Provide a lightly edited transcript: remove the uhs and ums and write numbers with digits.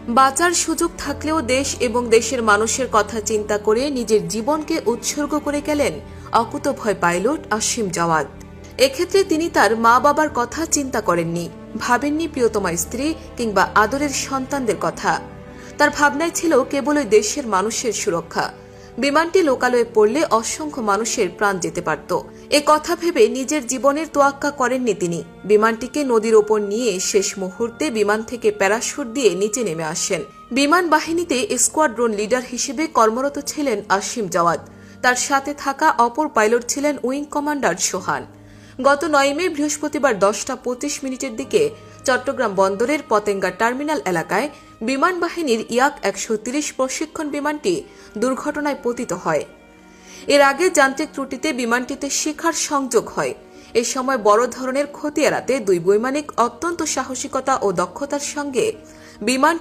বাঁচার সুযোগ থাকলেও দেশ এবং দেশের মানুষের কথা চিন্তা করে নিজের জীবনকে উৎসর্গ করে গেলেন অকুতোভয় পাইলট আসিম জাওয়াদ। এক্ষেত্রে তিনি তার মা বাবার কথা চিন্তা করেননি, ভাবেননি প্রিয়তমা স্ত্রী কিংবা আদরের সন্তানদের কথা। তার ভাবনায় ছিল কেবলই দেশের মানুষের সুরক্ষা। বিমানটি লোকালয়ে পড়লে অসংখ্য মানুষের প্রাণ যেতে পারত। এ কথা ভেবে নিজের জীবনের তোয়াক্কা করেননি তিনি। বিমানটিকে নদীর ওপর নিয়ে শেষ মুহূর্তে বিমান থেকে প্যারাশুট দিয়ে নিচে নেমে আসেন। বিমান বাহিনীতে স্কোয়াড্রন লিডার হিসেবে কর্মরত ছিলেন আসিম জাওয়াদ। তার সাথে থাকা অপর পাইলট ছিলেন উইং কমান্ডার সোহান। গত 9 মে বৃহস্পতিবার 10টা 25 দিকে চট্টগ্রাম বন্দরের পতেঙ্গা টার্মিনাল এলাকায় বিমান বাহিনীর ইয়াক 130 প্রশিক্ষণ বিমানটি দুর্ঘটনায় পতিত হয়। এর আগে যান্ত্রিক ত্রুটিতে বিমানটিতে শিখার সংযোগ হয়। এ সময় বড় ধরনের ক্ষতি এড়াতে দুই বৈমানিক অত্যন্ত সাহসিকতা ও দক্ষতার সঙ্গে বিমানটি